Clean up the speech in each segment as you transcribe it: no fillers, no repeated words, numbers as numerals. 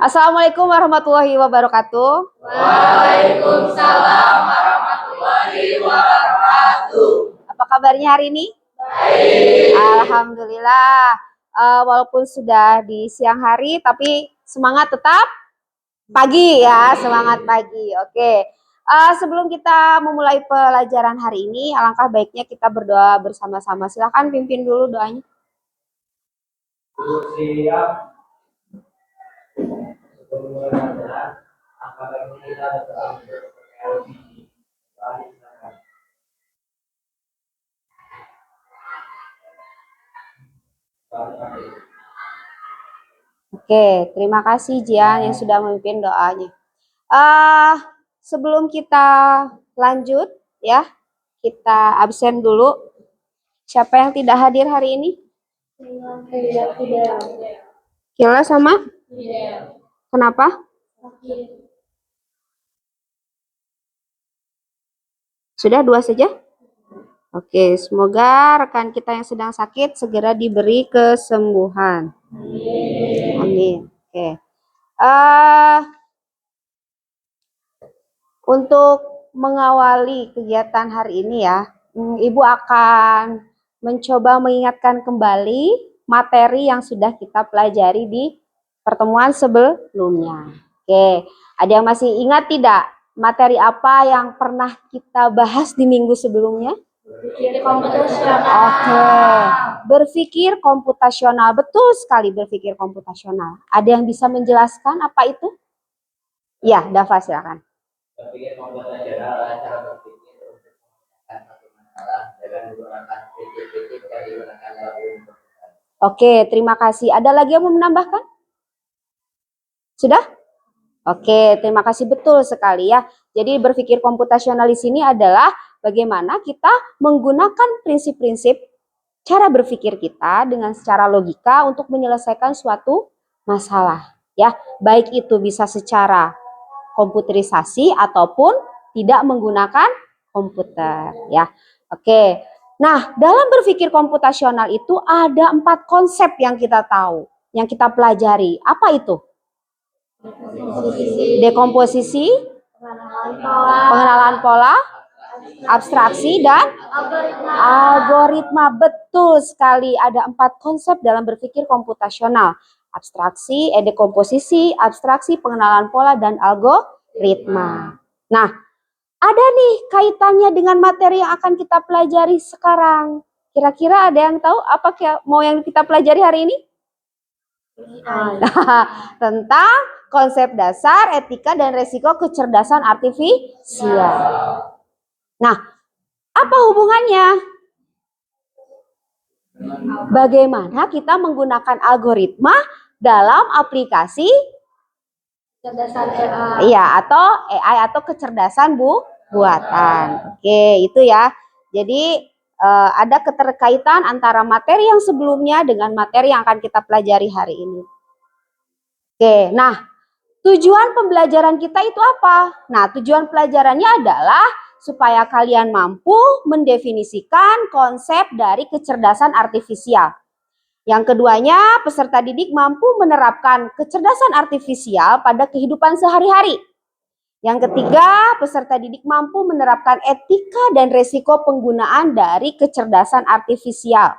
Assalamualaikum warahmatullahi wabarakatuh. Waalaikumsalam warahmatullahi wabarakatuh. Apa kabarnya hari ini? Baik. Alhamdulillah. Walaupun sudah di siang hari, tapi semangat tetap pagi ya, semangat pagi. Oke. Sebelum kita memulai pelajaran hari ini, alangkah baiknya kita berdoa bersama-sama. Silakan pimpin dulu doanya. Siap. Apakah kita dapat Oke, terima kasih Jian yang sudah memimpin doanya. Sebelum kita lanjut ya, kita absen dulu. Siapa yang tidak hadir hari ini? tidak. Kira sama? Kenapa? Sudah 2 saja? Oke, semoga rekan kita yang sedang sakit segera diberi kesembuhan. Amin. Oke. Untuk mengawali kegiatan hari ini ya, Ibu akan mencoba mengingatkan kembali materi yang sudah kita pelajari di pertemuan sebelumnya. Oke, ada yang masih ingat tidak materi apa yang pernah kita bahas di minggu sebelumnya? Berpikir komputasional. Oke, berpikir komputasional, betul sekali berpikir komputasional. Ada yang bisa menjelaskan apa itu? Ya, Dava silakan. Berpikir komputasional adalah cara berpikir untuk menyelesaikan satu masalah dengan menggunakan prinsip-prinsip yang digunakan dalam ilmu komputer. Oke, terima kasih. Ada lagi yang mau menambahkan? Sudah? Oke, terima kasih, betul sekali ya. Jadi berpikir komputasional di sini adalah bagaimana kita menggunakan prinsip-prinsip cara berpikir kita dengan secara logika untuk menyelesaikan suatu masalah ya. Baik itu bisa secara komputerisasi ataupun tidak menggunakan komputer ya. Oke. Nah, dalam berpikir komputasional itu ada 4 konsep yang kita tahu, yang kita pelajari. Apa itu? Dekomposisi, pengenalan pola, abstraksi, dan algoritma. Betul sekali, ada 4 konsep dalam berpikir komputasional. Abstraksi, dekomposisi, abstraksi, pengenalan pola, dan algoritma. Nah, ada nih kaitannya dengan materi yang akan kita pelajari sekarang. Kira-kira ada yang tahu apa mau yang kita pelajari hari ini? Tentang konsep dasar, etika, dan resiko kecerdasan artifisial. Nah, apa hubungannya? Bagaimana kita menggunakan algoritma dalam aplikasi kecerdasan AI. Iya, atau AI atau kecerdasan buatan. Oke, itu ya. Jadi ada keterkaitan antara materi yang sebelumnya dengan materi yang akan kita pelajari hari ini. Oke, nah tujuan pembelajaran kita itu apa? Nah, tujuan pelajarannya adalah supaya kalian mampu mendefinisikan konsep dari kecerdasan artifisial. Yang keduanya, peserta didik mampu menerapkan kecerdasan artifisial pada kehidupan sehari-hari. Yang ketiga, peserta didik mampu menerapkan etika dan resiko penggunaan dari kecerdasan artifisial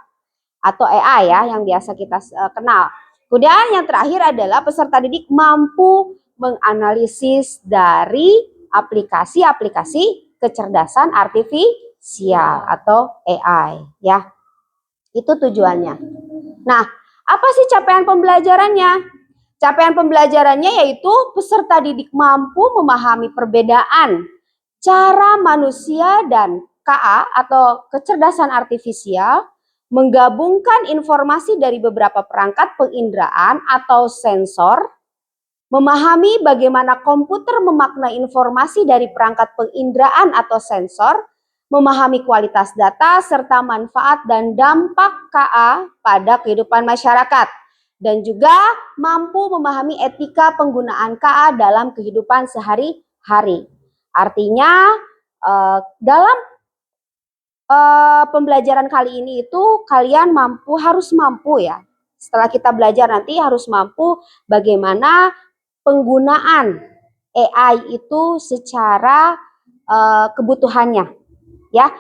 atau AI ya, yang biasa kita kenal. Kemudian yang terakhir adalah peserta didik mampu menganalisis dari aplikasi-aplikasi kecerdasan artifisial atau AI ya. Itu tujuannya. Nah, apa sih capaian pembelajarannya? Capaian pembelajarannya yaitu peserta didik mampu memahami perbedaan cara manusia dan KA atau kecerdasan artifisial menggabungkan informasi dari beberapa perangkat penginderaan atau sensor, memahami bagaimana komputer memaknai informasi dari perangkat penginderaan atau sensor, memahami kualitas data serta manfaat dan dampak KA pada kehidupan masyarakat, dan juga mampu memahami etika penggunaan KA dalam kehidupan sehari-hari. Artinya dalam pembelajaran kali ini itu kalian harus mampu ya. Setelah kita belajar nanti harus mampu bagaimana penggunaan AI itu secara kebutuhannya, ya,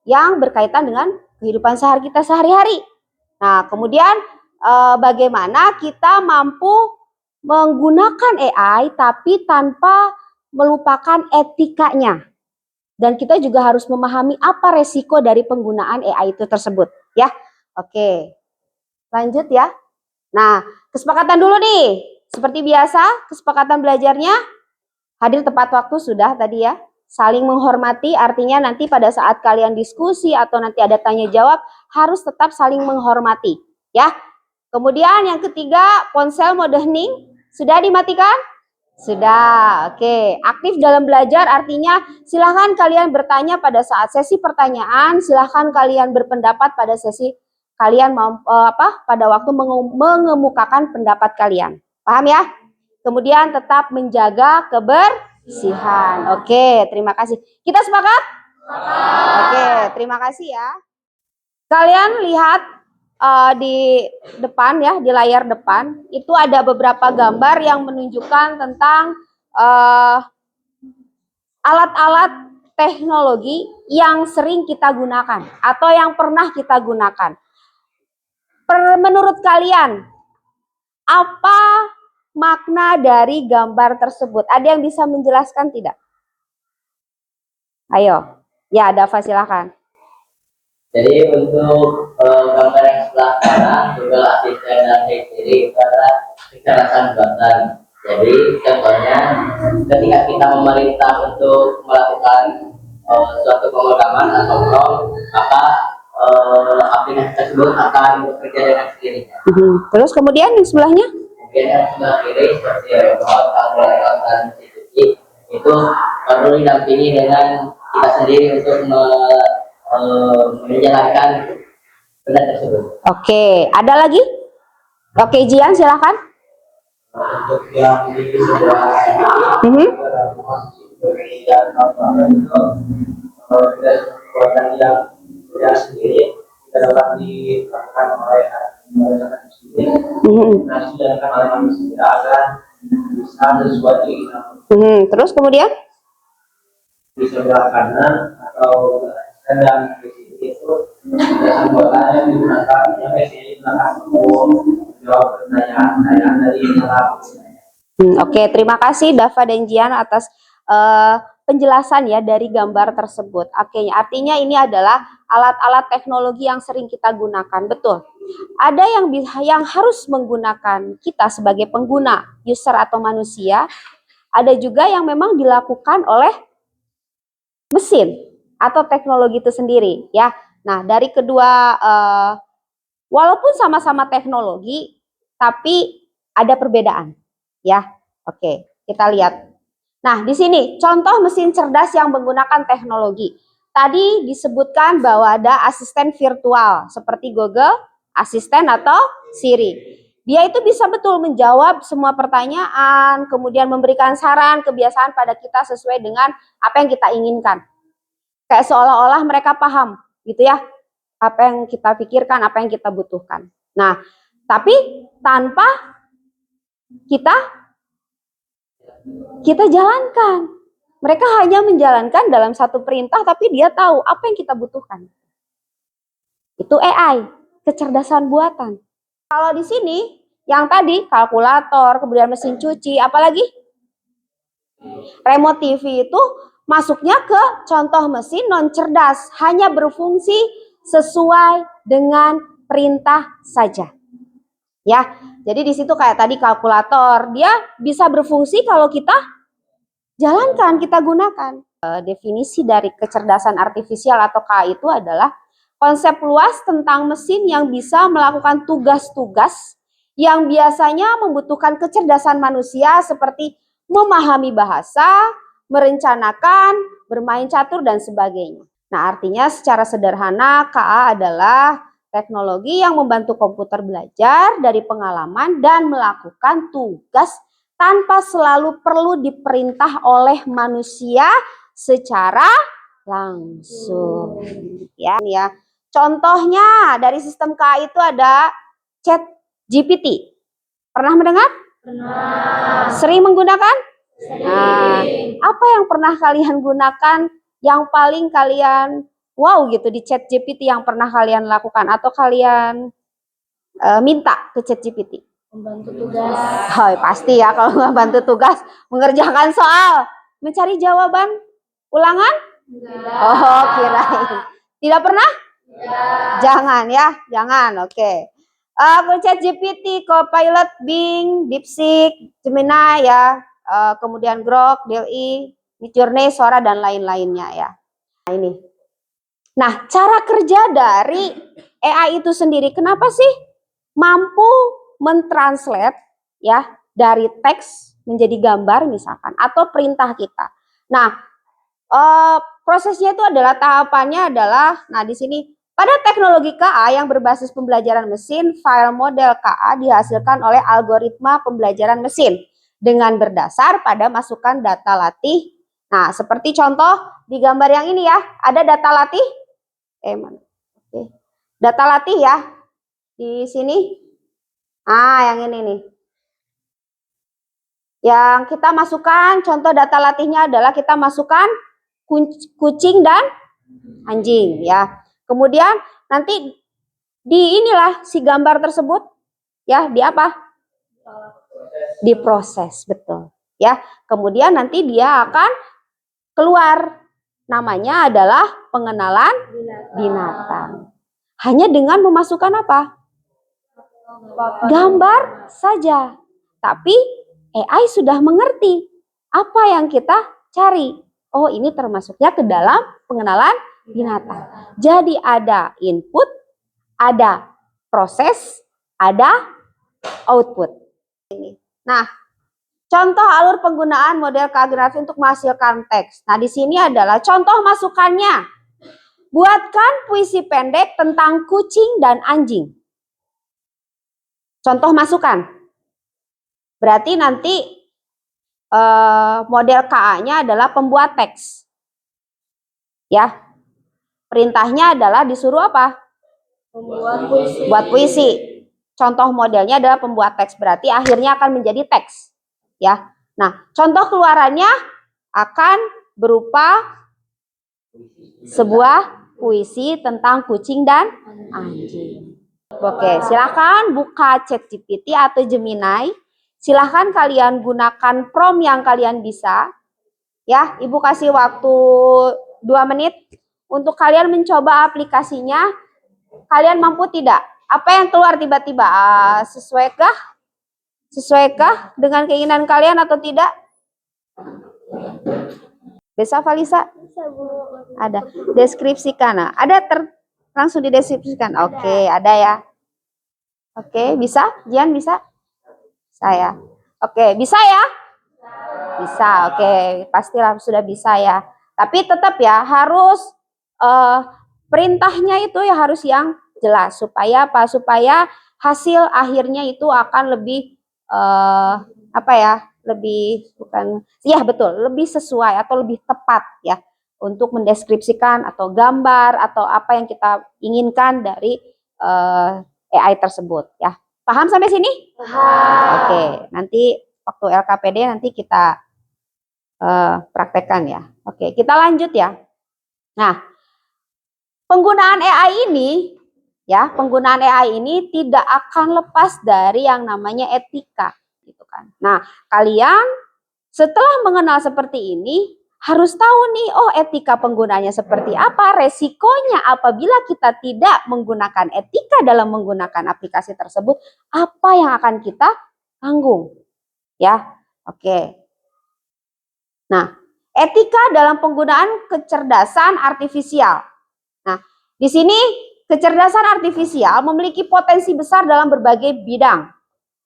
yang berkaitan dengan kehidupan kita sehari-hari. Nah, kemudian bagaimana kita mampu menggunakan AI tapi tanpa melupakan etikanya. Dan kita juga harus memahami apa resiko dari penggunaan AI itu tersebut, ya. Oke. Lanjut ya. Nah, kesepakatan dulu nih. Seperti biasa, kesepakatan belajarnya hadir tepat waktu sudah tadi ya. Saling menghormati artinya nanti pada saat kalian diskusi atau nanti ada tanya jawab harus tetap saling menghormati, ya. Kemudian yang ketiga, ponsel mode hening sudah dimatikan? Sudah. Oke. Aktif dalam belajar artinya silahkan kalian bertanya pada saat sesi pertanyaan, silahkan kalian berpendapat pada sesi kalian mau pada waktu mengemukakan pendapat kalian. Paham ya? Kemudian tetap menjaga kebersihan. Oke, terima kasih. Kita sepakat? Oke, terima kasih ya. Kalian lihat di depan ya, di layar depan itu ada beberapa gambar yang menunjukkan tentang alat-alat teknologi yang sering kita gunakan atau yang pernah kita gunakan. Menurut kalian, apa makna dari gambar tersebut? Ada yang bisa menjelaskan tidak? Ayo, ya Dava silakan. Jadi untuk gambar yang sebelah kanan Google Assistant dan Siri itu adalah kecerdasan buatan. Jadi contohnya ketika kita memerintah untuk melakukan suatu pemrograman atau prompt, maka aplikasi tersebut akan bekerja dengan sendirinya. Terus kemudian yang sebelahnya? Kemudian yang sebelah kiri seperti robot, kalkulator dan mesin cuci itu perlu didampingi dengan kita sendiri untuk menjalankan benda tersebut. Oke, ada lagi? Oke, Jian silakan. Untuk yang di sebelah ini, kekuatan yang tidak sendiri tidak dapat dilakukan oleh masyarakat sendiri. Nah, dijalankan oleh manusia agar bisa sesuatu yang Terus kemudian? Di sebelah kanan atau sedang di sini itu ada buatan yang digunakan yang di belakang menjawab pertanyaan dari Oke, terima kasih Dava dan Jian atas penjelasan ya dari gambar tersebut. Oke, artinya ini adalah alat-alat teknologi yang sering kita gunakan, betul. Ada yang harus menggunakan kita sebagai pengguna, user atau manusia. Ada juga yang memang dilakukan oleh mesin atau teknologi itu sendiri, ya. Nah, dari kedua walaupun sama-sama teknologi, tapi ada perbedaan, ya. Oke, kita lihat. Nah, di sini contoh mesin cerdas yang menggunakan teknologi. Tadi disebutkan bahwa ada asisten virtual seperti Google Assistant atau Siri. Dia itu bisa betul menjawab semua pertanyaan, kemudian memberikan saran, kebiasaan pada kita sesuai dengan apa yang kita inginkan. Kayak seolah-olah mereka paham, gitu ya, apa yang kita pikirkan, apa yang kita butuhkan. Nah, tapi tanpa kita jalankan. Mereka hanya menjalankan dalam satu perintah, tapi dia tahu apa yang kita butuhkan. Itu AI, kecerdasan buatan. Kalau di sini, yang tadi kalkulator, kemudian mesin cuci, apalagi remote TV itu masuknya ke contoh mesin non cerdas, hanya berfungsi sesuai dengan perintah saja. Ya, jadi di situ kayak tadi kalkulator, dia bisa berfungsi kalau kita jalankan, kita gunakan. Definisi dari kecerdasan artifisial atau KI itu adalah konsep luas tentang mesin yang bisa melakukan tugas-tugas yang biasanya membutuhkan kecerdasan manusia seperti memahami bahasa, merencanakan, bermain catur, dan sebagainya. Nah, artinya secara sederhana KA adalah teknologi yang membantu komputer belajar dari pengalaman dan melakukan tugas tanpa selalu perlu diperintah oleh manusia secara langsung. Ya. Contohnya dari sistem KA itu ada Chat GPT. Pernah mendengar? Sering menggunakan? Nah, apa yang pernah kalian gunakan yang paling kalian wow gitu di chat GPT yang pernah kalian lakukan atau kalian minta ke chat GPT? Membantu tugas. Oh, pasti ya kalau membantu tugas, mengerjakan soal, mencari jawaban ulangan? Oh, kirain. Tidak pernah? Jangan ya, jangan. Oke. Chat GPT, Copilot, Bing, DeepSeek, Gemini ya, kemudian Grok, DALL-E, Midjourney, Sora dan lain-lainnya ya. Nah, ini. Nah, cara kerja dari AI itu sendiri, kenapa sih mampu mentranslate ya dari teks menjadi gambar misalkan atau perintah kita. Nah, prosesnya itu adalah tahapannya adalah, nah di sini pada teknologi KA yang berbasis pembelajaran mesin, file model KA dihasilkan oleh algoritma pembelajaran mesin dengan berdasar pada masukan data latih. Nah, seperti contoh di gambar yang ini ya, ada data latih. Mana? Oke. Data latih ya di sini. Yang ini nih. Yang kita masukkan, contoh data latihnya adalah kita masukkan kucing dan anjing ya. Kemudian nanti di inilah si gambar tersebut ya di apa? Diproses, betul. Ya. Kemudian nanti dia akan keluar. Namanya adalah pengenalan binatang. Hanya dengan memasukkan apa? Gambar saja. Tapi AI sudah mengerti apa yang kita cari. Oh, ini termasuknya ke dalam pengenalan binatang. Jadi ada input, ada proses, ada output. Nah, contoh alur penggunaan model KA grafis untuk menghasilkan teks. Nah, di sini adalah contoh masukannya. Buatkan puisi pendek tentang kucing dan anjing. Contoh masukan. Berarti nanti model KA-nya adalah pembuat teks. Ya. Perintahnya adalah disuruh apa? Buat puisi. Contoh modelnya adalah pembuat teks, berarti akhirnya akan menjadi teks. Ya. Nah, contoh keluarannya akan berupa sebuah puisi tentang kucing dan anjing. Oke, silakan buka ChatGPT atau Gemini. Silahkan kalian gunakan prompt yang kalian bisa. Ya, Ibu kasih waktu 2 menit untuk kalian mencoba aplikasinya. Kalian mampu tidak? Apa yang keluar tiba-tiba? Sesuaikah? Sesuaikah dengan keinginan kalian atau tidak? Bisa, Valisa? Ada. Deskripsikan. Nah, ada langsung dideskripsikan. Oke, ada ya. Oke, bisa? Jian bisa? Saya. Oke, bisa ya? Bisa, oke. Pastilah sudah bisa ya. Tapi tetap ya, harus perintahnya itu ya harus yang jelas. Supaya apa? Supaya hasil akhirnya itu akan lebih, lebih, ya betul, lebih sesuai atau lebih tepat ya. Untuk mendeskripsikan atau gambar atau apa yang kita inginkan dari AI tersebut ya. Paham sampai sini? Paham. Oke, nanti waktu LKPD nanti kita praktekkan ya. Oke, kita lanjut ya. Nah, penggunaan AI ini ya, penggunaan AI ini tidak akan lepas dari yang namanya etika gitu kan. Nah, kalian setelah mengenal seperti ini harus tahu nih, oh etika penggunaannya seperti apa, resikonya apabila kita tidak menggunakan etika dalam menggunakan aplikasi tersebut, apa yang akan kita tanggung. Ya, oke. Nah, etika dalam penggunaan kecerdasan artifisial. Nah, di sini kecerdasan artifisial memiliki potensi besar dalam berbagai bidang,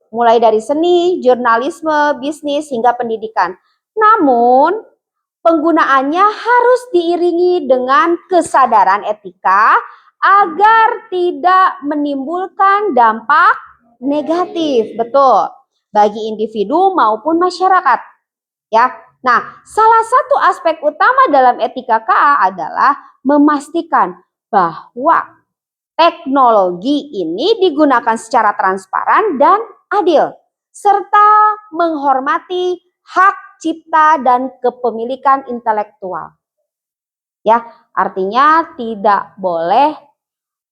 mulai dari seni, jurnalisme, bisnis, hingga pendidikan. Namun, penggunaannya harus diiringi dengan kesadaran etika agar tidak menimbulkan dampak negatif, betul, bagi individu maupun masyarakat. Ya, nah salah satu aspek utama dalam etika KA adalah memastikan bahwa teknologi ini digunakan secara transparan dan adil, serta menghormati hak cipta dan kepemilikan intelektual. Ya, artinya tidak boleh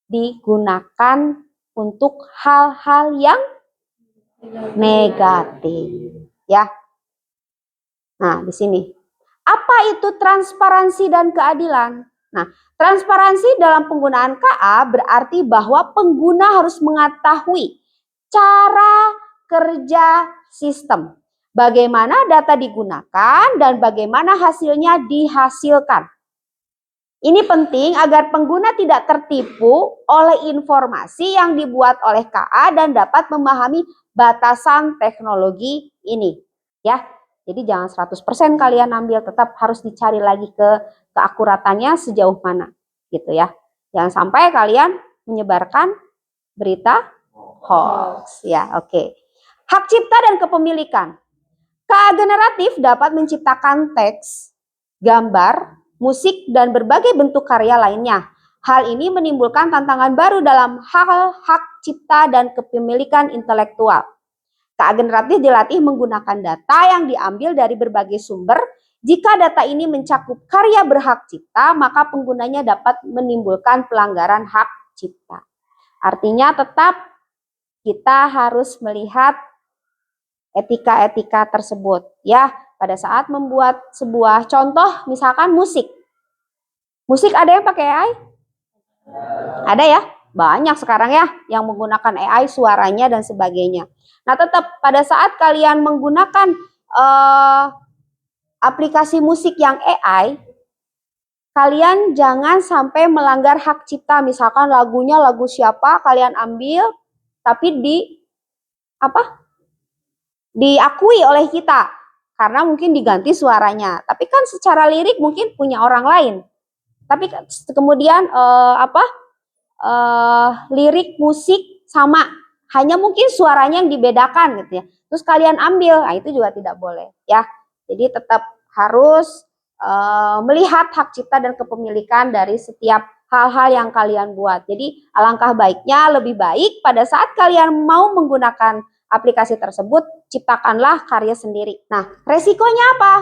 digunakan untuk hal-hal yang negatif, ya. Nah, di sini. Apa itu transparansi dan keadilan? Nah, transparansi dalam penggunaan KA berarti bahwa pengguna harus mengetahui cara kerja sistem, bagaimana data digunakan dan bagaimana hasilnya dihasilkan. Ini penting agar pengguna tidak tertipu oleh informasi yang dibuat oleh KA dan dapat memahami batasan teknologi ini, ya. Jadi jangan 100% kalian ambil, tetap harus dicari lagi keakuratannya sejauh mana, gitu ya. Jangan sampai kalian menyebarkan berita hoax, ya. Oke. Hak cipta dan kepemilikan. KA generatif dapat menciptakan teks, gambar, musik, dan berbagai bentuk karya lainnya. Hal ini menimbulkan tantangan baru dalam hal hak cipta dan kepemilikan intelektual. KA generatif dilatih menggunakan data yang diambil dari berbagai sumber. Jika data ini mencakup karya berhak cipta, maka penggunanya dapat menimbulkan pelanggaran hak cipta. Artinya tetap kita harus melihat etika-etika tersebut, ya. Pada saat membuat sebuah contoh, misalkan musik. Musik ada yang pakai AI? Ada ya? Banyak sekarang ya yang menggunakan AI, suaranya dan sebagainya. Nah, tetap pada saat kalian menggunakan aplikasi musik yang AI, kalian jangan sampai melanggar hak cipta. Misalkan lagunya lagu siapa, kalian ambil, tapi diakui oleh kita. Karena mungkin diganti suaranya. Tapi kan secara lirik mungkin punya orang lain. Tapi kemudian lirik musik sama, hanya mungkin suaranya yang dibedakan gitu ya. Terus kalian ambil, nah itu juga tidak boleh ya. Jadi tetap harus melihat hak cipta dan kepemilikan dari setiap hal-hal yang kalian buat. Jadi alangkah baiknya, lebih baik pada saat kalian mau menggunakan aplikasi tersebut, ciptakanlah karya sendiri. Nah, resikonya apa?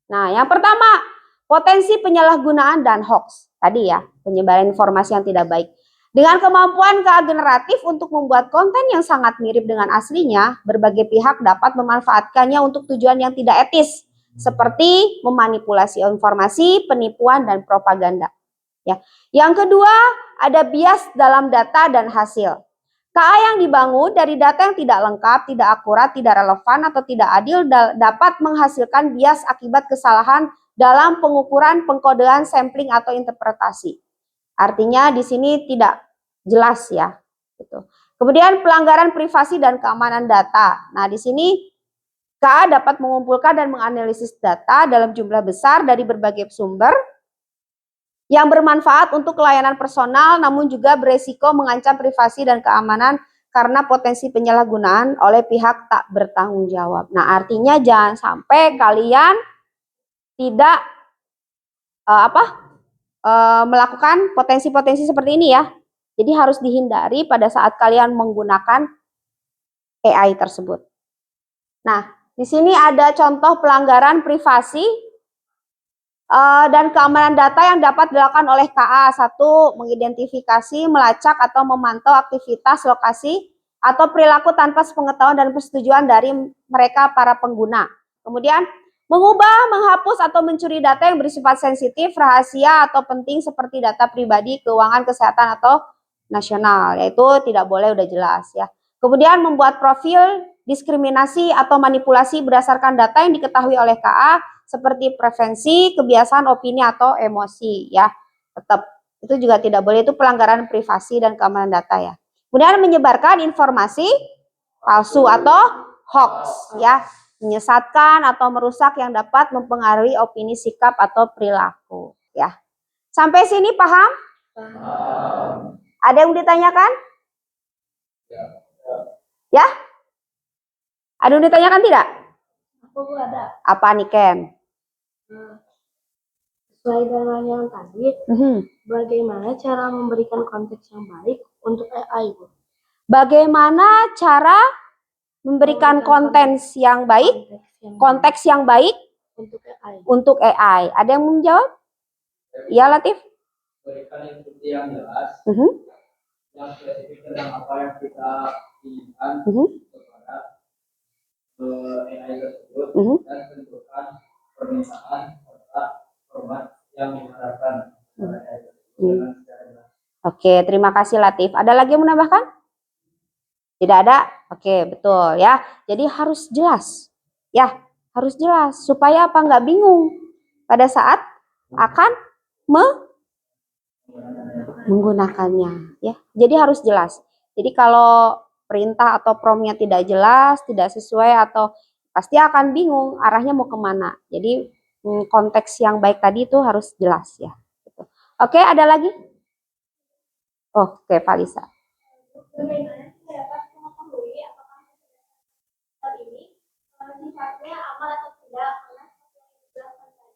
Nah, yang pertama, potensi penyalahgunaan dan hoax. Tadi ya, penyebaran informasi yang tidak baik. Dengan kemampuan KA generatif untuk membuat konten yang sangat mirip dengan aslinya, berbagai pihak dapat memanfaatkannya untuk tujuan yang tidak etis, seperti memanipulasi informasi, penipuan, dan propaganda. Ya. Yang kedua, ada bias dalam data dan hasil. KA yang dibangun dari data yang tidak lengkap, tidak akurat, tidak relevan, atau tidak adil dapat menghasilkan bias akibat kesalahan dalam pengukuran, pengkodean, sampling, atau interpretasi. Artinya di sini tidak jelas ya. Gitu. Kemudian pelanggaran privasi dan keamanan data. Nah, di sini KA dapat mengumpulkan dan menganalisis data dalam jumlah besar dari berbagai sumber yang bermanfaat untuk layanan personal, namun juga beresiko mengancam privasi dan keamanan karena potensi penyalahgunaan oleh pihak tak bertanggung jawab. Nah, artinya jangan sampai kalian tidak melakukan potensi-potensi seperti ini ya. Jadi harus dihindari pada saat kalian menggunakan AI tersebut. Nah, di sini ada contoh pelanggaran privasi dan keamanan data yang dapat dilakukan oleh KA. Satu, mengidentifikasi, melacak, atau memantau aktivitas, lokasi, atau perilaku tanpa sepengetahuan dan persetujuan dari mereka para pengguna. Kemudian, mengubah, menghapus, atau mencuri data yang bersifat sensitif, rahasia, atau penting seperti data pribadi, keuangan, kesehatan, atau nasional. Yaitu tidak boleh, udah jelas ya. Kemudian, membuat profil, diskriminasi, atau manipulasi berdasarkan data yang diketahui oleh KA, seperti preferensi, kebiasaan, opini, atau emosi ya. Tetap itu juga tidak boleh, itu pelanggaran privasi dan keamanan data ya. Kemudian menyebarkan informasi palsu atau hoax ya, menyesatkan atau merusak yang dapat mempengaruhi opini, sikap, atau perilaku ya. Sampai sini paham? Ada yang ditanyakan? Ya? Ada yang ditanyakan tidak? Aku ada. Apa nih Ken? Sesuai dengan yang tadi, bagaimana cara memberikan konteks yang baik untuk AI, Bu? Bagaimana cara Memberikan konteks yang baik, konteks yang baik untuk AI. untuk AI. Ada yang mau menjawab? Ya, Latif. Berikan instruksi yang jelas, Mhm. yang spesifik tentang apa yang kita inginkan kepada AI tersebut, dan tentukan permintaan serta format yang diharapkan kepada AI tersebut dengan secara jelas. Oke, terima kasih Latif. Ada lagi yang menambahkan? Tidak ada? Oke, betul ya. Jadi harus jelas. Ya, harus jelas. Supaya apa? Nggak bingung pada saat akan menggunakannya. Ya, jadi harus jelas. Jadi kalau perintah atau promptnya tidak jelas, tidak sesuai, atau pasti akan bingung arahnya mau kemana. Jadi konteks yang baik tadi itu harus jelas ya. Oke, ada lagi? Oke, Valisa. Sifatnya aman atau tidak, karena seperti yang dijelaskan tadi,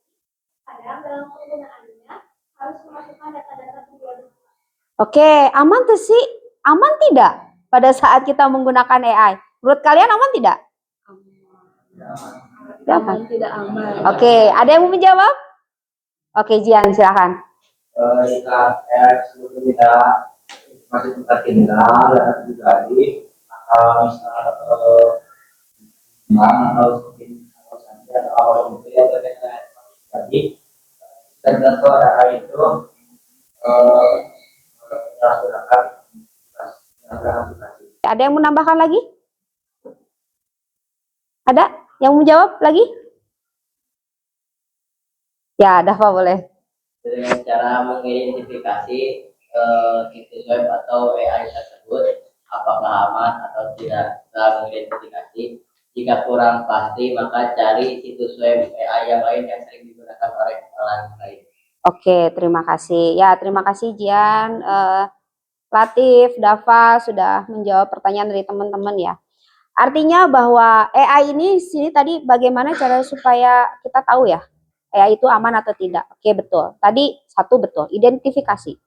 kadang dalam penggunaannya harus memasukkan data-data pribadi. Oke, aman tuh sih? Aman tidak pada saat kita menggunakan AI? Menurut kalian aman tidak? Aman, tidak aman. Oke, ada yang mau menjawab? Oke, Jian, silakan. Jika AI tersebut tidak masih tempat tinggal dan pribadi, maka misalnya atau mungkin saja atau awal itu ya terkait tadi dan tentu ada itu menggunakan aplikasi. Ada yang menambahkan lagi? Ada yang menjawab lagi? Ya, Dafa boleh. Dengan cara mengidentifikasi situs web atau AI tersebut apakah aman atau tidak. Setelah mengidentifikasi, jika kurang pasti maka cari situs web AI yang lain yang sering digunakan oleh orang lain. Oke, terima kasih. Ya, terima kasih Jian, Latif, Dafa sudah menjawab pertanyaan dari teman-teman ya. Artinya bahwa AI ini sini tadi bagaimana cara supaya kita tahu ya AI itu aman atau tidak. Oke, betul. Tadi satu betul, identifikasi.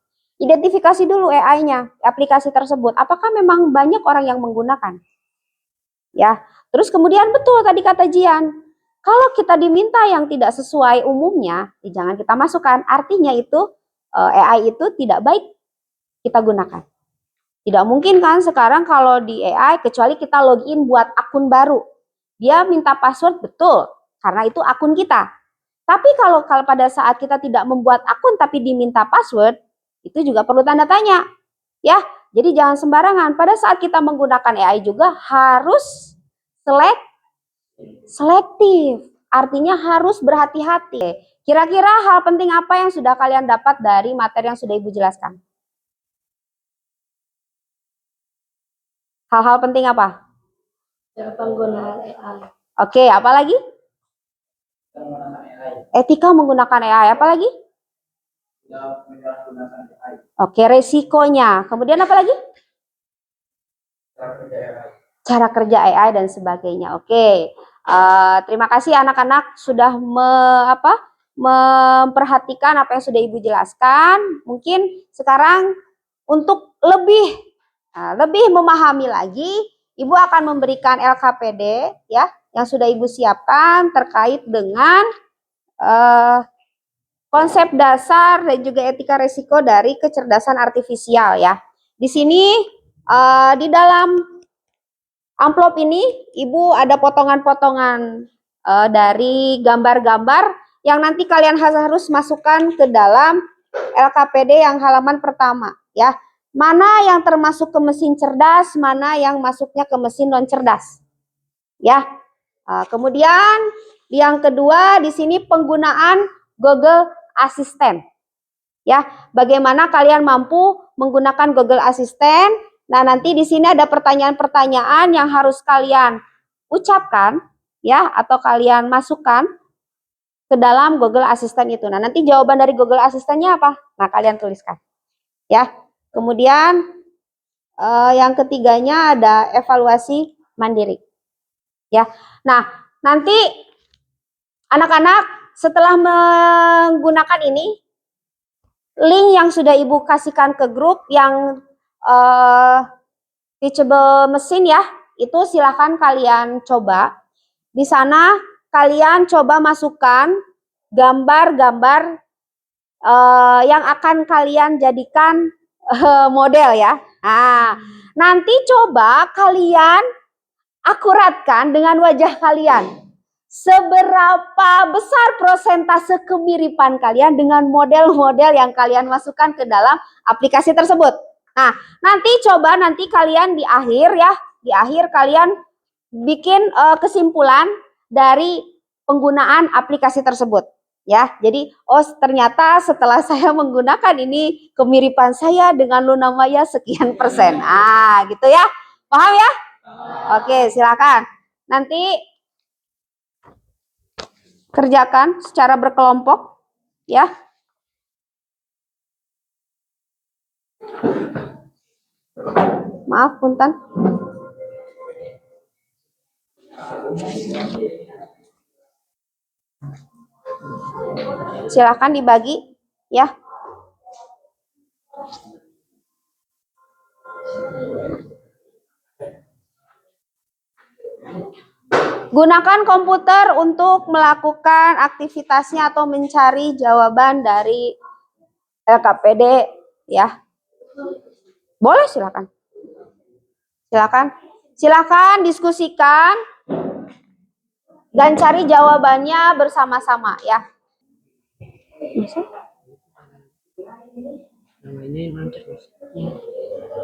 Identifikasi dulu AI-nya, aplikasi tersebut. Apakah memang banyak orang yang menggunakan? Ya. Terus kemudian betul tadi kata Jian, kalau kita diminta yang tidak sesuai umumnya, jangan kita masukkan. Artinya itu AI itu tidak baik kita gunakan. Tidak mungkin kan sekarang kalau di AI kecuali kita login buat akun baru. Dia minta password betul karena itu akun kita. Tapi kalau pada saat kita tidak membuat akun tapi diminta password, itu juga perlu tanda tanya. Ya, jadi jangan sembarangan. Pada saat kita menggunakan AI juga harus selektif. Artinya harus berhati-hati. Kira-kira hal penting apa yang sudah kalian dapat dari materi yang sudah Ibu jelaskan? Hal-hal penting apa? Cara penggunaan AI. Oke, apa lagi? Etika menggunakan AI, apa lagi? Oke, resikonya. Kemudian apa lagi? Cara kerja AI dan sebagainya. Oke, terima kasih anak-anak sudah memperhatikan apa yang sudah Ibu jelaskan. Mungkin sekarang untuk lebih memahami lagi, Ibu akan memberikan LKPD ya yang sudah Ibu siapkan terkait dengan konsep dasar dan juga etika resiko dari kecerdasan artifisial ya. Di sini di dalam amplop ini Ibu ada potongan-potongan dari gambar-gambar yang nanti kalian harus masukkan ke dalam LKPD yang halaman pertama ya. Mana yang termasuk ke mesin cerdas, mana yang masuknya ke mesin non cerdas. Ya. Kemudian yang kedua di sini penggunaan Google Assistant. Ya, bagaimana kalian mampu menggunakan Google Assistant? Nah, nanti di sini ada pertanyaan-pertanyaan yang harus kalian ucapkan ya atau kalian masukkan ke dalam Google Assistant itu. Nah, nanti jawaban dari Google Assistant-nya apa? Nah, kalian tuliskan. Ya. Kemudian yang ketiganya ada evaluasi mandiri. Ya. Nah, nanti anak-anak setelah menggunakan ini link yang sudah Ibu kasihkan ke grup yang teachable mesin ya, itu silakan kalian coba. Di sana kalian coba masukkan gambar-gambar yang akan kalian jadikan model ya. Nah, nanti coba kalian akuratkan dengan wajah kalian. Seberapa besar persentase kemiripan kalian dengan model-model yang kalian masukkan ke dalam aplikasi tersebut. Nah, nanti kalian di akhir ya, di akhir kalian bikin kesimpulan dari penggunaan aplikasi tersebut. Ya, jadi ternyata setelah saya menggunakan ini kemiripan saya dengan Luna Maya sekian persen. Gitu ya. Paham ya? Oke, silakan. Nanti kerjakan secara berkelompok ya. Maaf, punten. Silakan dibagi ya. Gunakan komputer untuk melakukan aktivitasnya atau mencari jawaban dari LKPD ya. Boleh, silakan. Silakan diskusikan dan cari jawabannya bersama-sama ya.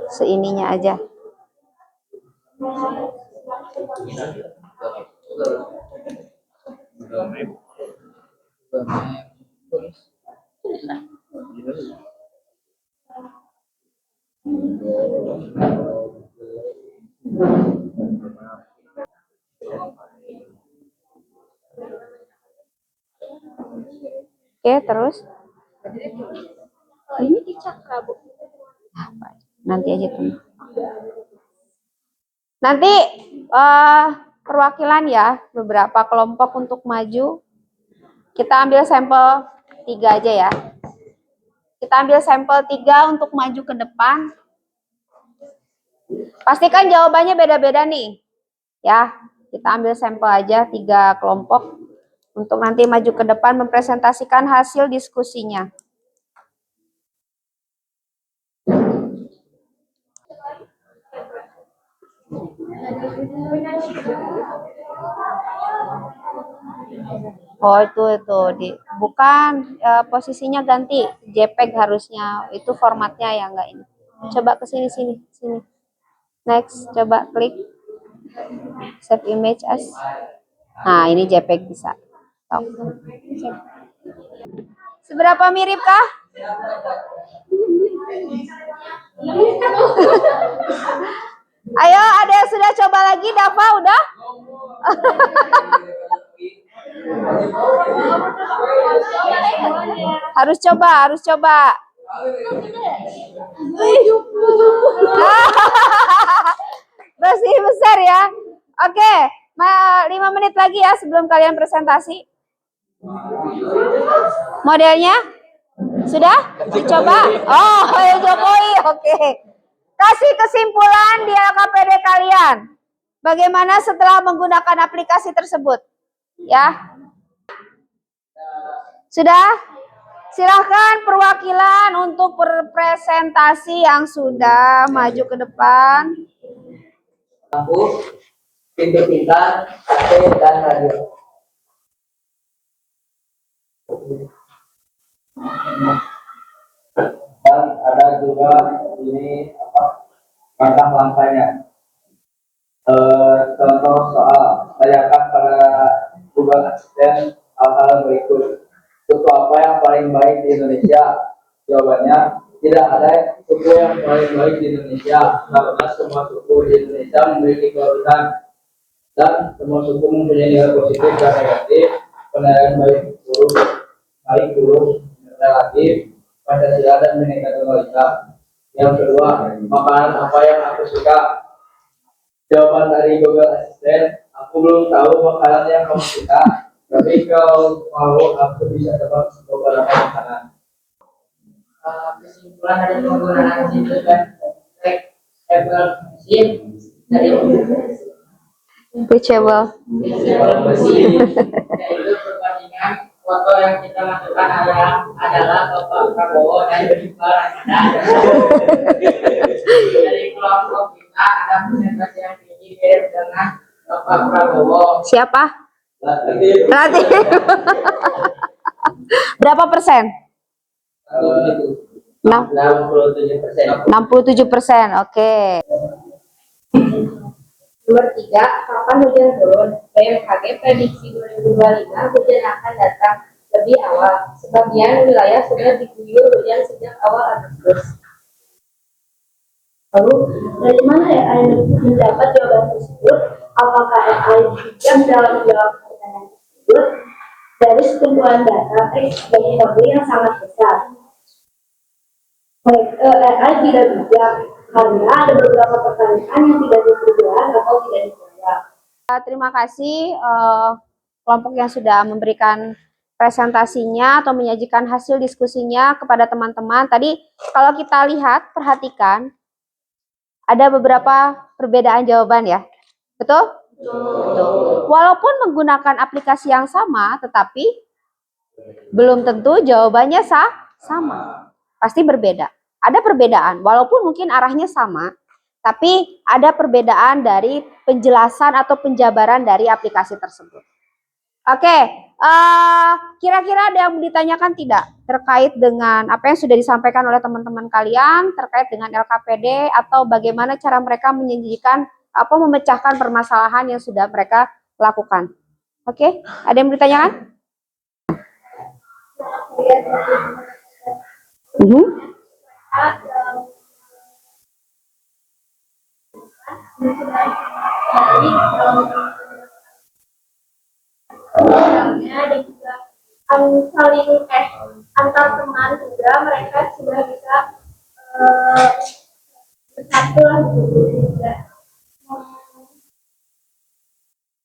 Seininya aja. Oke, terus Ini dicakra, Bu. nanti aja tuh. Nanti perwakilan ya, beberapa kelompok untuk maju. Kita ambil sampel 3 aja ya. Kita ambil sampel 3 untuk maju ke depan. Pastikan jawabannya beda-beda nih. Ya, kita ambil sampel aja 3 kelompok untuk nanti maju ke depan mempresentasikan hasil diskusinya. Oh, itu bukan posisinya ganti JPEG harusnya, itu formatnya ya enggak ini. Coba ke sini. Next, coba klik save image as. Nah, ini JPEG bisa. Stop. Seberapa miripkah? Ayo, ada yang sudah coba lagi? Dava udah? Harus coba. Masih besar ya. Oke, 5 menit lagi ya sebelum kalian presentasi. Modelnya sudah dicoba? Oh, Jokowi. Oke. Kasih kesimpulan di LKPD kalian. Bagaimana setelah menggunakan aplikasi tersebut? Ya. Sudah? Silahkan perwakilan untuk presentasi yang sudah maju ke depan. Lampu, pintu pintar, HP, dan radio. Dan ada juga ini langkah-langkahnya. Contoh soal tanyakan pada Google Assistant hal-hal berikut. Suku apa yang paling baik di Indonesia? Jawabannya tidak ada suku yang paling baik di Indonesia karena semua suku di Indonesia memiliki kelebihan dan semua suku mempunyai nilai positif dan negatif. Penilaian baik buruk relatif, Pancasila dan Bhinneka Tunggal Ika. Yang kedua, makanan apa yang aku suka? Jawaban dari Google Assistant, aku belum tahu makanan yang kamu suka, tapi kalau mau aku bisa tebak beberapa makanan. Kesimpulan dari penggunaan situs web Apple Mesin dari Reachable. Yaitu perbandingan foto yang kita masukkan adalah Bapak Prabowo dan Gibran. Dari kelompok kita ada persentase yang tinggi mirip dengan Bapak Prabowo. Siapa? Latif. Berapa persen? 67%. 67%. Oke. Nomor 3, kapan hujan turun? BMKG prediksi 2025 hujan akan datang lebih awal. Sebagian wilayah sudah diguyur hujan sejak awal Agustus. Lalu, dari mana AI mendapat jawaban tersebut? Apakah AI bijak dalam menjawab pertanyaan tersebut? Dari sekumpulan data teks dan kode yang sangat besar. AI tidak bijak karena ada beberapa pertanyaan yang tidak dijawab atau tidak dijawab. Terima kasih kelompok yang sudah memberikan presentasinya atau menyajikan hasil diskusinya kepada teman-teman. Tadi kalau kita lihat, perhatikan, ada beberapa perbedaan jawaban ya. Betul? Betul. Walaupun menggunakan aplikasi yang sama, tetapi belum tentu jawabannya sama. Pasti berbeda. Ada perbedaan, walaupun mungkin arahnya sama, tapi ada perbedaan dari penjelasan atau penjabaran dari aplikasi tersebut. Oke, kira-kira ada yang ditanyakan tidak terkait dengan apa yang sudah disampaikan oleh teman-teman kalian terkait dengan LKPD atau bagaimana cara mereka menyajikan apa memecahkan permasalahan yang sudah mereka lakukan? Oke, ada yang ditanyakan? Dan juga saling antar teman juga mereka sudah bisa bersatu lah juga.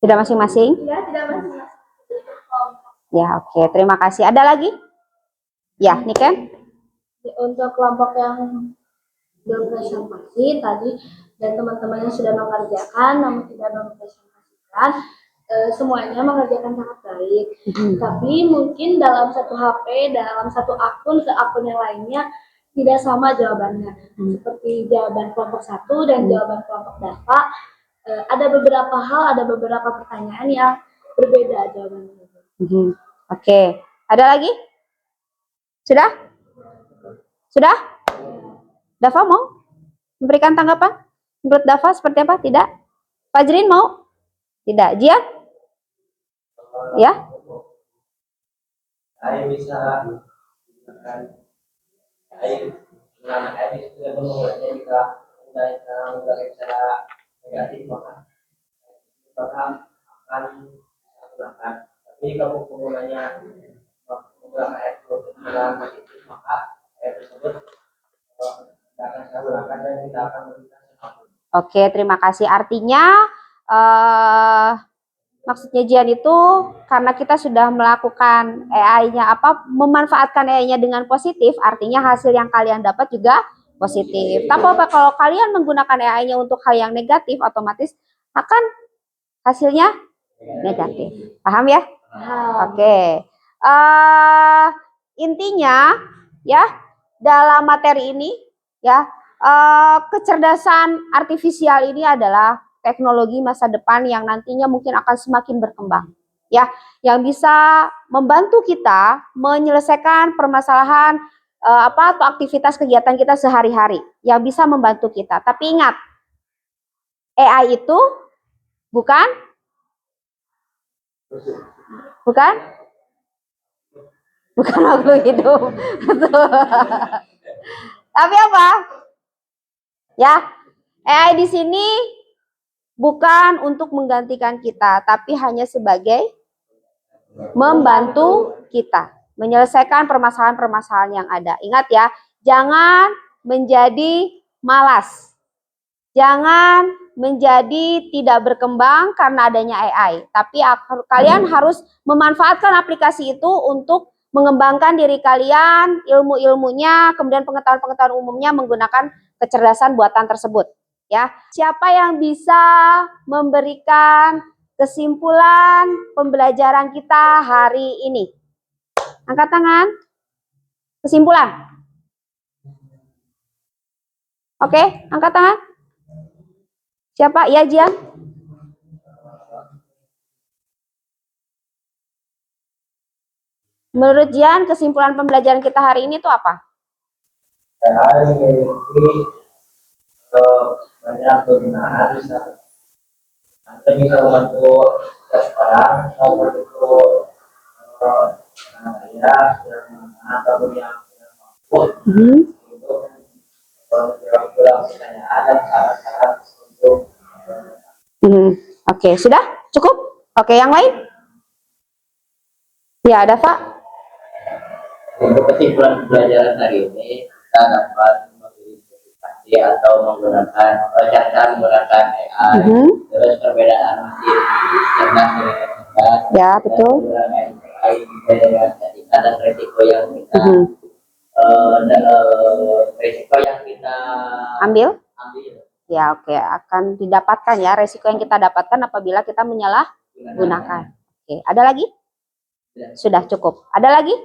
Tidak masing-masing? Ya, tidak masing-masing. Ya, oke. Terima kasih. Ada lagi? Ya, Niken? Untuk kelompok yang berpresentasi tadi dan teman-teman yang sudah mengerjakan namun tidak mempresentasikan, semuanya mengerjakan sangat baik. Tapi mungkin dalam satu HP, dalam satu akun ke akun yang lainnya tidak sama jawabannya. Seperti jawaban kelompok 1 dan jawaban kelompok data, ada beberapa hal, ada beberapa pertanyaan yang berbeda jawabannya. Oke. Ada lagi? Sudah? Sudah? Dava mau memberikan tanggapan? Menurut Dava seperti apa? Tidak? Fajrin mau? Tidak. Jian? Ya? Saya bisa menggunakan air sudah memulainya jika menggunakan cara negatif maka akan menggunakan. Tapi kalau penggunanya menggunakan air positif maka air tersebut tidak akan saya gunakan dan tidak akan memberikan sesuatu. Oke, terima kasih. Artinya maksudnya Jian itu karena kita sudah melakukan AI-nya memanfaatkan AI-nya dengan positif, artinya hasil yang kalian dapat juga positif. Tapi kalau kalian menggunakan AI-nya untuk hal yang negatif, otomatis akan hasilnya negatif. Paham ya? Oke. Intinya ya dalam materi ini ya kecerdasan artifisial ini adalah teknologi masa depan yang nantinya mungkin akan semakin berkembang ya, yang bisa membantu kita menyelesaikan permasalahan atau aktivitas kegiatan kita sehari-hari, yang bisa membantu kita. Tapi ingat, AI itu bukan makhluk hidup. Tapi apa? Ya, AI di sini bukan untuk menggantikan kita, tapi hanya sebagai membantu kita menyelesaikan permasalahan-permasalahan yang ada. Ingat ya, jangan menjadi malas. Jangan menjadi tidak berkembang karena adanya AI. Tapi kalian harus memanfaatkan aplikasi itu untuk mengembangkan diri kalian, ilmu-ilmunya, kemudian pengetahuan-pengetahuan umumnya menggunakan kecerdasan buatan tersebut. Ya, siapa yang bisa memberikan kesimpulan pembelajaran kita hari ini? Angkat tangan. Kesimpulan. Oke, angkat tangan. Siapa? Ya, Jian. Menurut Jian, kesimpulan pembelajaran kita hari ini itu apa? Hari ini banyak penggunaan bisa membantu sekarang maupun itu saya ataupun yang mampu untuk menjawab pertanyaan dan syarat-syarat untuk Oke, sudah? Cukup? Oke, yang lain? Ya, ada Pak? untuk kesimpulan pembelajaran hari ini kita dapat mengidentifikasi atau menggunakan cara menggunakan AI, terus perbedaan mesin cerdas dengan cerdas, Ya, betul. AI dengan etika dan resiko yang kita resiko yang kita Ambil? ambil. Ya, oke. Akan didapatkan ya resiko yang kita dapatkan apabila kita menyalahgunakan. Oke, ada lagi? Sudah cukup. Ada lagi?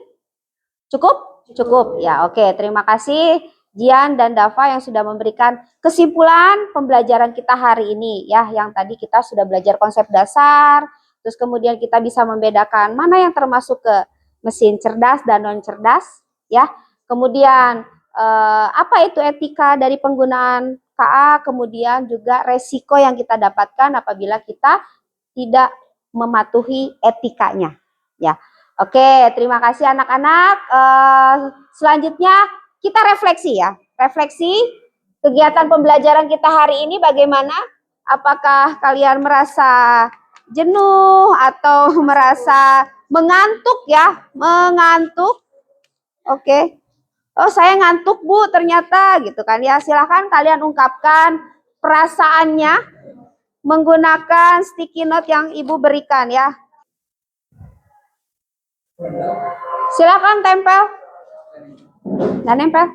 Cukup? Cukup. Ya, oke. Terima kasih Jian dan Dava yang sudah memberikan kesimpulan pembelajaran kita hari ini ya, yang tadi kita sudah belajar konsep dasar, terus kemudian kita bisa membedakan mana yang termasuk ke mesin cerdas dan non cerdas ya. Kemudian apa itu etika dari penggunaan KA, kemudian juga resiko yang kita dapatkan apabila kita tidak mematuhi etikanya ya. Oke, terima kasih anak-anak. Selanjutnya kita refleksi ya. Refleksi kegiatan pembelajaran kita hari ini bagaimana? Apakah kalian merasa jenuh atau merasa mengantuk ya? Mengantuk. Oke. Oh, saya ngantuk, Bu, ternyata gitu kan ya. Silahkan kalian ungkapkan perasaannya menggunakan sticky note yang Ibu berikan ya. Silakan tempel. Dan nempel.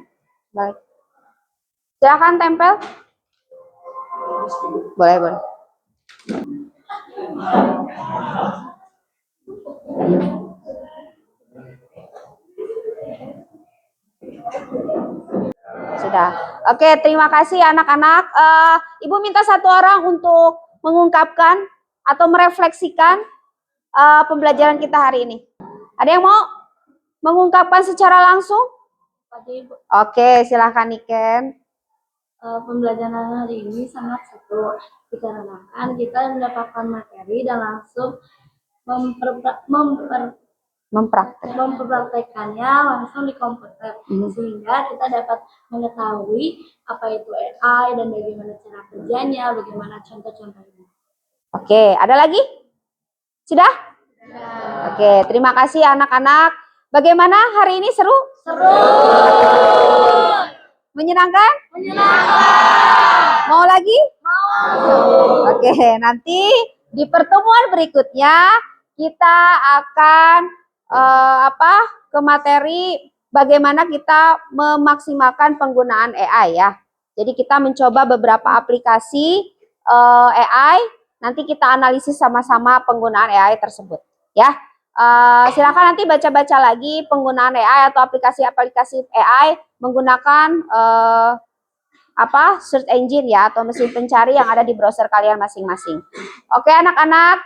Baik. Silakan tempel. Boleh, boleh. Sudah. Oke, terima kasih anak-anak. Ibu minta satu orang untuk mengungkapkan atau merefleksikan pembelajaran kita hari ini. Ada yang mau mengungkapkan secara langsung? Oke, silahkan Niken. Pembelajaran hari ini sangat seru dikarenakan kita mendapatkan materi dan langsung mempraktekkannya langsung di komputer sehingga kita dapat mengetahui apa itu AI dan bagaimana cara kerjanya, bagaimana contoh-contohnya. Oke, ada lagi? Sudah? Oke, terima kasih anak-anak. Bagaimana hari ini seru? Seru. Menyenangkan? Menyenangkan. Mau lagi? Mau. Oke, nanti di pertemuan berikutnya kita akan ke materi bagaimana kita memaksimalkan penggunaan AI ya. Jadi kita mencoba beberapa aplikasi AI, nanti kita analisis sama-sama penggunaan AI tersebut ya. Silakan nanti baca-baca lagi penggunaan AI atau aplikasi-aplikasi AI menggunakan search engine ya atau mesin pencari yang ada di browser kalian masing-masing. Oke anak-anak,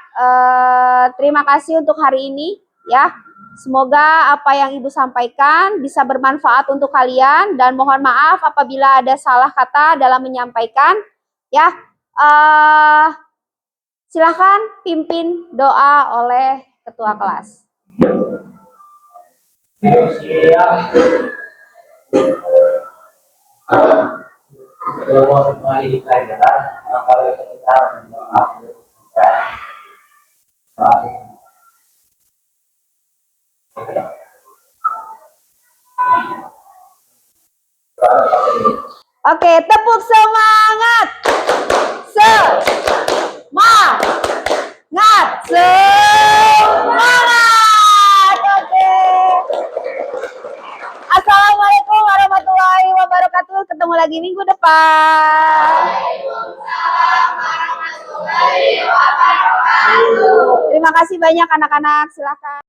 terima kasih untuk hari ini ya. Semoga apa yang Ibu sampaikan bisa bermanfaat untuk kalian dan mohon maaf apabila ada salah kata dalam menyampaikan ya. Silahkan pimpin doa oleh ketua kelas. Kembali di pelajaran, kalau kita berdoa Oke, tepuk semangat. Semangat. Oke. Assalamualaikum warahmatullahi wabarakatuh. Ketemu lagi minggu depan. Terima kasih banyak anak-anak, silakan.